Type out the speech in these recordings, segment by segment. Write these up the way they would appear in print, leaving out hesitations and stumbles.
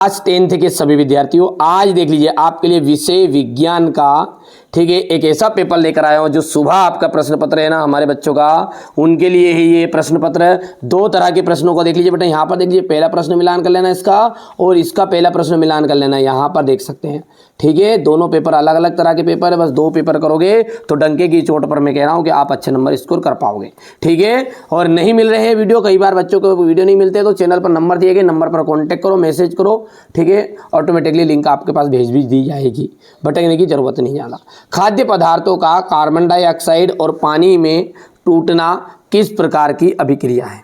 आज 10th के सभी विद्यार्थियों, आज देख लीजिए आपके लिए विषय विज्ञान का, ठीक है, एक ऐसा पेपर लेकर आया हूं जो सुबह आपका प्रश्न पत्र है ना हमारे बच्चों का, उनके लिए ही ये प्रश्न पत्र है। दो तरह के प्रश्नों को देख लीजिए बेटा, यहाँ पर देख लीजिए पहला प्रश्न मिलान कर लेना इसका, और इसका पहला प्रश्न मिलान कर लेना, यहाँ पर देख सकते हैं। ठीक है, दोनों पेपर अलग अलग तरह के पेपर है, बस दो पेपर करोगे तो डंके की चोट पर मैं कह रहा हूँ कि आप अच्छे नंबर स्कोर कर पाओगे। ठीक है, और नहीं मिल रहे हैं वीडियो, कई बार बच्चों को वीडियो नहीं मिलते तो चैनल पर नंबर दिए गए, नंबर पर कॉन्टैक्ट करो, मैसेज करो। ठीक है, ऑटोमेटिकली लिंक आपके पास भेज भी दी जाएगी, भटकने की जरूरत नहीं ज़्यादा। खाद्य पदार्थों का कार्बन डाइऑक्साइड और पानी में टूटना किस प्रकार की अभिक्रिया है?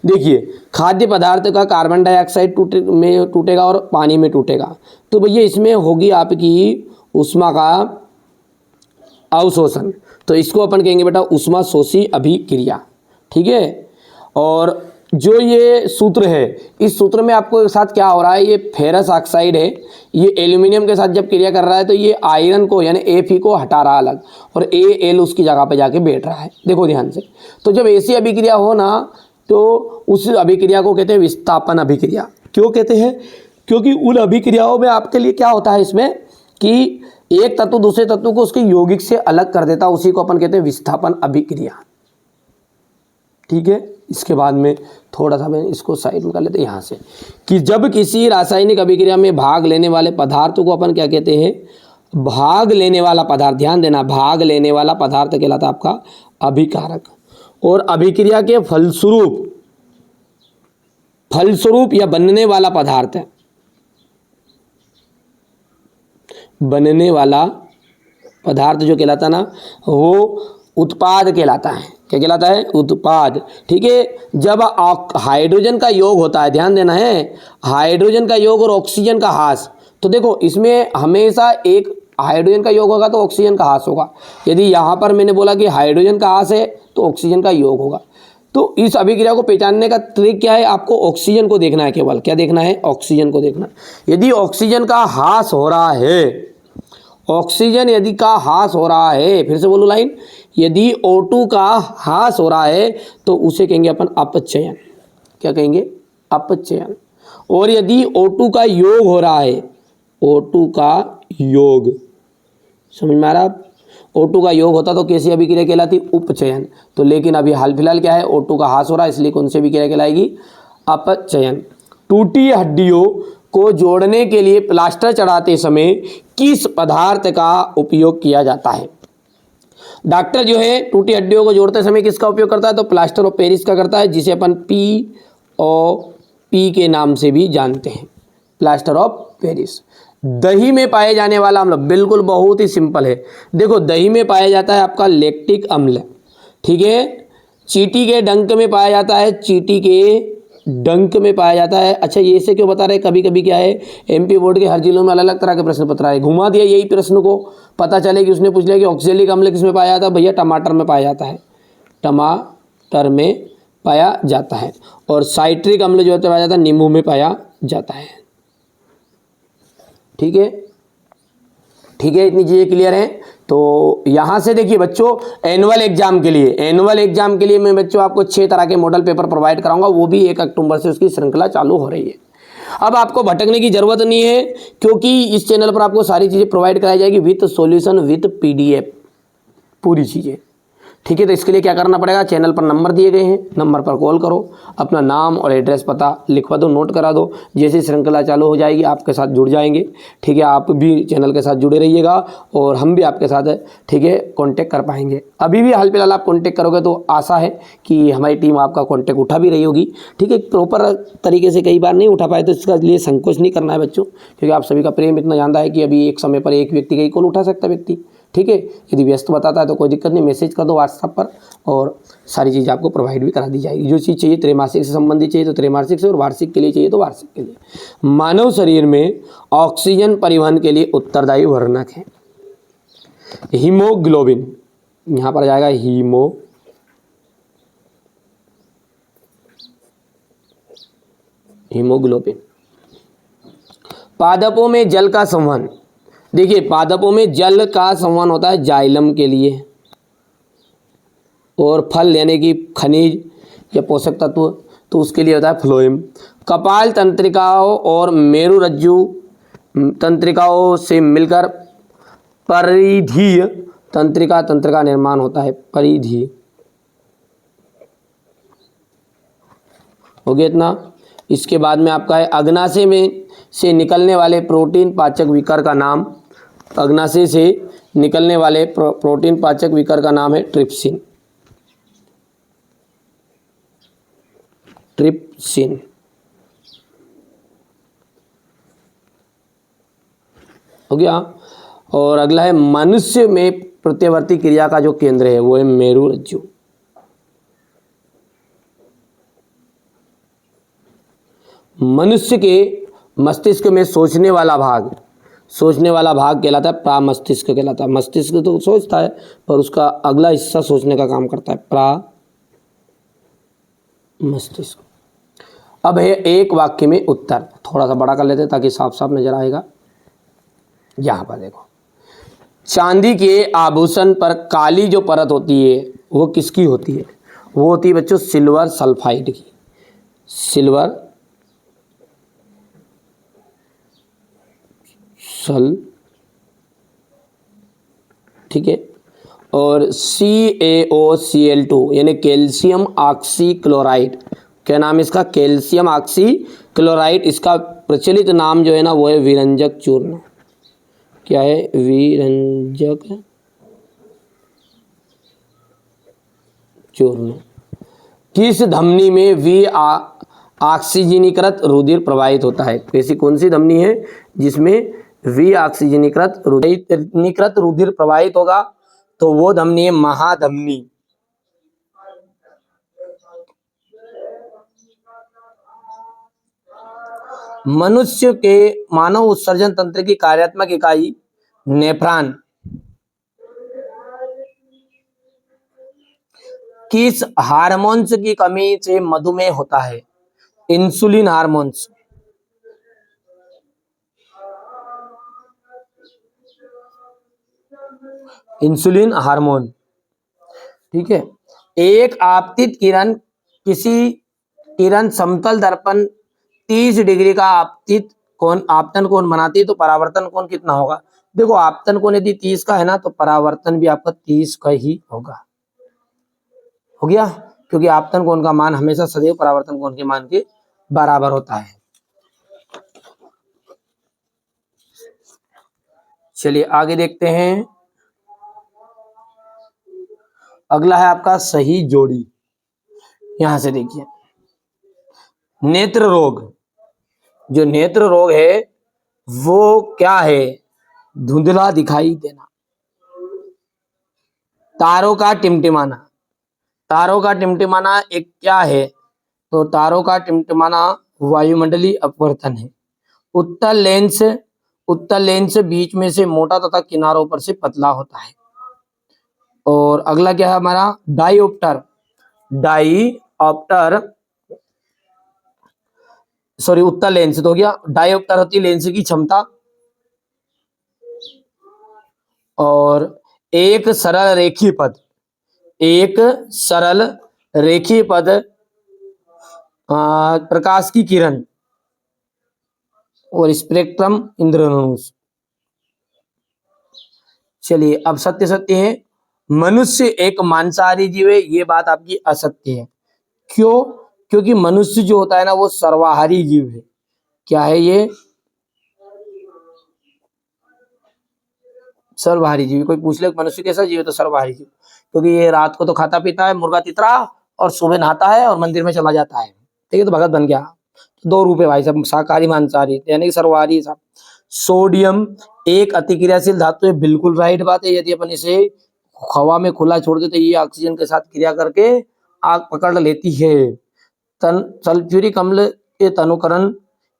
देखिए, खाद्य पदार्थ का कार्बन डाइऑक्साइड टूटेगा और पानी में टूटेगा, तो भैया इसमें होगी आपकी ऊष्मा का अवशोषण, तो इसको अपन कहेंगे बेटा ऊष्मा शोषी अभिक्रिया। ठीक है, और जो ये सूत्र है, इस सूत्र में आपको साथ क्या हो रहा है, ये फेरस ऑक्साइड है, ये एल्यूमिनियम के साथ जब क्रिया कर रहा है तो ये आयरन को यानी Fe को हटा रहा है अलग, और Al उसकी जगह पे जाके बैठ रहा है। देखो ध्यान से, तो जब ऐसी अभिक्रिया हो ना तो उस अभिक्रिया को कहते हैं विस्थापन अभिक्रिया। क्यों कहते हैं? क्योंकि उन अभिक्रियाओं में आपके लिए क्या होता है इसमें कि एक तत्व दूसरे तत्व को उसके यौगिक से अलग कर देता है, उसी को अपन कहते हैं विस्थापन अभिक्रिया। ठीक है, इसके बाद में थोड़ा सा मैं इसको साइड में कर लेते हैं यहाँ से, कि जब किसी रासायनिक अभिक्रिया में भाग लेने वाले पदार्थ को अपन क्या कहते हैं? भाग लेने वाला पदार्थ, ध्यान देना, भाग लेने वाला पदार्थ कहलाता है आपका अभिकारक। और अभिक्रिया के फलस्वरूप या बनने वाला पदार्थ है, बनने वाला पदार्थ जो कहलाता ना वो उत्पाद कहलाता है। क्या कहलाता है? उत्पाद। ठीक है, जब हाइड्रोजन का योग होता है, ध्यान देना है, हाइड्रोजन का योग और ऑक्सीजन का ह्रास, तो देखो इसमें हमेशा एक हाइड्रोजन का योग होगा तो ऑक्सीजन का ह्रास होगा। यदि यहाँ पर मैंने बोला कि हाइड्रोजन का ह्रास है तो ऑक्सीजन का योग होगा। तो इस अभिक्रिया को पहचानने का ट्रिक क्या है? आपको ऑक्सीजन को देखना है, केवल क्या देखना है? ऑक्सीजन को देखना। यदि ऑक्सीजन का ह्रास हो रहा है, ऑक्सीजन यदि का ह्रास हो रहा है, फिर से बोलो लाइन, यदि O2 का ह्रास हो रहा है तो उसे कहेंगे अपन अपचयन। क्या कहेंगे? अपचयन। और यदि O2 का योग हो रहा है, O2 का योग, समझ में आ रहा है? O2 का योग होता तो कैसी अभिक्रिया कहलाती? उपचयन। तो लेकिन अभी हाल फिलहाल क्या है? O2 का ह्रास हो रहा है, इसलिए कौन सी अभिक्रिया कहलाएगी? अपचयन। टूटी हड्डियों को जोड़ने के लिए प्लास्टर चढ़ाते समय किस पदार्थ का उपयोग किया जाता है? डॉक्टर जो है टूटी हड्डियों को जोड़ते समय किसका उपयोग करता है? तो प्लास्टर ऑफ पेरिस का करता है, जिसे अपन POP के नाम से भी जानते हैं, प्लास्टर ऑफ पेरिस। दही में पाए जाने वाला अम्ल, बिल्कुल बहुत ही सिंपल है। देखो दही में पाया जाता है आपका लैक्टिक अम्ल। ठीक है, चींटी के डंक में पाया जाता है, चींटी के डंक में पाया जाता है। अच्छा, ये से क्यों बता रहे? कभी कभी क्या है, MP बोर्ड के हर जिलों में अलग अलग तरह के प्रश्न पत्र आए, घुमा दिया यही प्रश्न को, पता चले कि उसने पूछ लिया कि ऑक्जेलिक अम्ल किस में पाया जाता है? भैया टमाटर में पाया जाता है, टमाटर में पाया जाता है। और साइट्रिक अम्ल जो है पाया जाता है नींबू में पाया जाता है। ठीक है, ठीक है, इतनी चीज़ें क्लियर हैं। तो यहाँ से देखिए बच्चों, एनुअल एग्जाम के लिए मैं बच्चों आपको 6 तरह के मॉडल पेपर प्रोवाइड कराऊंगा, वो भी 1 अक्टूबर से उसकी श्रृंखला चालू हो रही है। अब आपको भटकने की जरूरत नहीं है, क्योंकि इस चैनल पर आपको सारी चीज़ें प्रोवाइड कराई जाएगी विथ सॉल्यूशन, विथ PDF, पूरी चीज़ें। ठीक है, तो इसके लिए क्या करना पड़ेगा? चैनल पर नंबर दिए गए हैं, नंबर पर कॉल करो, अपना नाम और एड्रेस पता लिखवा दो, नोट करा दो। जैसे श्रृंखला चालू हो जाएगी आपके साथ जुड़ जाएंगे। ठीक है, आप भी चैनल के साथ जुड़े रहिएगा और हम भी आपके साथ, ठीक है, कांटेक्ट कर पाएंगे। अभी भी हाल फिलहाल आप कांटेक्ट करोगे तो आशा है कि हमारी टीम आपका कांटेक्ट उठा भी रही होगी। ठीक है, प्रॉपर तरीके से कई बार नहीं उठा पाए तो इसका लिए संकोच नहीं करना है बच्चों, क्योंकि आप सभी का प्रेम इतना ज़्यादा है कि अभी एक समय पर एक व्यक्ति का ही कॉल उठा सकता व्यक्ति। ठीक है, यदि व्यस्त बताता है तो कोई दिक्कत नहीं, मैसेज कर दो व्हाट्सएप पर और सारी चीज़ आपको प्रोवाइड भी करा दी जाएगी। जो चीज़ चाहिए त्रैमासिक से संबंधित चाहिए तो त्रैमासिक से, और वार्षिक के लिए चाहिए तो वार्षिक के लिए। मानव शरीर में ऑक्सीजन परिवहन के लिए उत्तरदायी वर्णक है हीमोग्लोबिन, यहाँ पर जाएगा हीमोग्लोबिन। पादपों में जल का संवहन, देखिए पादपों में जल का संवहन होता है जाइलम के लिए, और फल यानी कि खनिज या पोषक तत्व तो उसके लिए होता है फ्लोएम। कपाल तंत्रिकाओं और मेरुरज्जु तंत्रिकाओं से मिलकर परिधीय तंत्रिका तंत्र का निर्माण होता है। परिधीय हो गया इतना। इसके बाद में आपका है अग्नाशय में से निकलने वाले प्रोटीन पाचक विकर का नाम, अग्नाशय से निकलने वाले प्रोटीन पाचक विकर का नाम है ट्रिप्सिन। ट्रिप्सिन हो गया। और अगला है मनुष्य में प्रत्यवर्ती क्रिया का जो केंद्र है वो है मेरुरज्जु। मनुष्य के मस्तिष्क में सोचने वाला भाग कहलाता है प्रामस्तिष्क कहलाता है। मस्तिष्क तो सोचता है पर उसका अगला हिस्सा सोचने का काम करता है, प्रामस्तिष्क। अब है एक वाक्य में उत्तर, थोड़ा सा बड़ा कर लेते हैं ताकि साफ साफ नजर आएगा। यहां पर देखो, चांदी के आभूषण पर काली जो परत होती है वो किसकी होती है? वो होती है बच्चों सिल्वर सल्फाइड की। सिल्वर ठीक है। और CaOCl2 यानी कैल्शियम ऑक्सी क्लोराइड, क्या नाम है इसका? Calcium oxy chloride. इसका प्रचलित नाम जो है ना वो है विरंजक चूर्ण। क्या है? विरंजक चूर्ण। किस धमनी में ऑक्सीजनीकृत रुधिर प्रवाहित होता है? ऐसी कौन सी धमनी है जिसमें ऑक्सीजनीकृत रुधिर प्रवाहित होगा? तो वो धमनी है महाधमनी। मनुष्य के मानव उत्सर्जन तंत्र की कार्यात्मक इकाई नेफ्रॉन किस हार्मोन्स की कमी से मधुमेह होता है? Insulin hormones. इंसुलिन हार्मोन, ठीक है। एक आपतित किरण किसी किरण समतल दर्पण 30 डिग्री का आपतन कोण बनाती है तो परावर्तन कोण कितना होगा? देखो आपतन कोण यदि 30 का है ना तो परावर्तन भी आपका 30 का ही होगा। हो गया, क्योंकि आपतन कोण का मान हमेशा सदैव परावर्तन कोण के मान के बराबर होता है। चलिए आगे देखते हैं। अगला है आपका सही जोड़ी। यहां से देखिए, नेत्र रोग। जो नेत्र रोग है वो क्या है? धुंधला दिखाई देना। तारों का टिमटिमाना। तारों का टिमटिमाना एक क्या है? तो तारों का टिमटिमाना वायुमंडलीय अपवर्तन है। उत्तल लेंस बीच में से मोटा तथा किनारों पर से पतला होता है। और अगला क्या है हमारा? डाईऑप्टर। उत्तल लेंस तो हो गया। डाईऑप्टर होती है लेंस की क्षमता। और एक सरल रेखीय पद प्रकाश की किरण और स्पेक्ट्रम इंद्रधनुष। चलिए अब सत्य है, मनुष्य एक मांसाहारी जीव है। ये बात आपकी असत्य है। क्यों? क्योंकि मनुष्य जो होता है ना वो सर्वाहारी जीव है। क्या है ये? सर्वहारी जीव। कोई पूछ ले मनुष्य कैसा जीव है तो सर्वहारी जीव, क्योंकि ये रात को तो खाता पीता है मुर्गा तितरा और सुबह नहाता है और मंदिर में चला जाता है। ठीक है, तो भगत बन गया। तो 2 रूप है भाई साहब, शाकाहारी मांसाहारी यानी कि सर्वहारी साहब। सोडियम एक अतिक्रियाशील धातु है, बिल्कुल राइट बात है। यदि अपन इसे हवा में खुला छोड़ दे तो ये ऑक्सीजन के साथ क्रिया करके आग पकड़ लेती है। सल्फ्यूरिक अम्ल के तनुकरण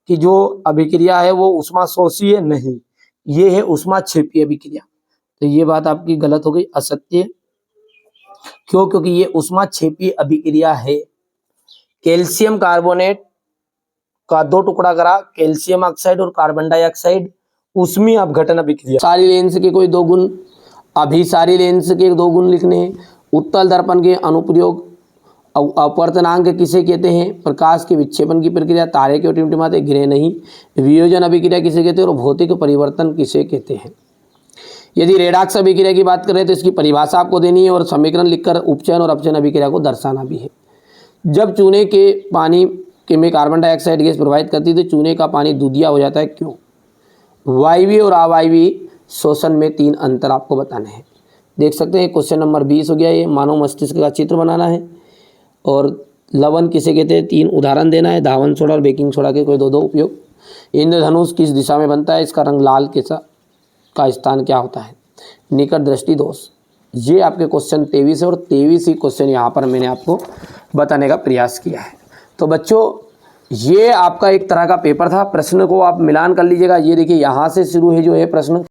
की जो अभिक्रिया है वो उष्माशोषी नहीं, ये है उष्माक्षेपी अभिक्रिया। तो ये बात आपकी गलत हो गई, असत्य। क्यों? क्योंकि ये उष्माक्षेपी अभिक्रिया है। कैल्शियम कार्बोनेट का 2 टुकड़ा करा, कैल्शियम ऑक्साइड और कार्बन डाइऑक्साइड, ऊष्मीय अपघटन अभिक्रिया। सारी लेंस के कोई 2 गुण, अभिसारी लेंस के 2 गुण लिखने हैं। उत्तल दर्पण के अनुप्रयोग अपवर्तनांक किसे कहते हैं? प्रकाश के विक्षेपण की प्रक्रिया, तारे के टिमटिमाते ग्रह नहीं। वियोजन अभिक्रिया किसे कहते हैं और भौतिक परिवर्तन किसे कहते हैं? यदि रेडॉक्स अभिक्रिया की बात करें तो इसकी परिभाषा आपको देनी है और समीकरण लिखकर उपचयन और अपचयन अभिक्रिया को दर्शाना भी है। जब चूने के पानी के में कार्बन डाइऑक्साइड गैस प्रवाहित करती है तो चूने का पानी दूधिया हो जाता है, क्यों? वायवीय और अवायवीय शोषण में 3 अंतर आपको बताने हैं। देख सकते हैं क्वेश्चन नंबर 20 हो गया। ये मानव मस्तिष्क का चित्र बनाना है और लवण किसे कहते हैं 3 उदाहरण देना है। धावन सोडा और बेकिंग सोडा के कोई 2 उपयोग। इंद्रधनुष किस दिशा में बनता है? इसका रंग लाल का स्थान क्या होता है? निकट दृष्टि दोष। ये आपके क्वेश्चन 23 है और 23 ही क्वेश्चन यहाँ पर मैंने आपको बताने का प्रयास किया है। तो बच्चों ये आपका एक तरह का पेपर था। प्रश्न को आप मिलान कर लीजिएगा। ये देखिए यहाँ से शुरू है जो है प्रश्न।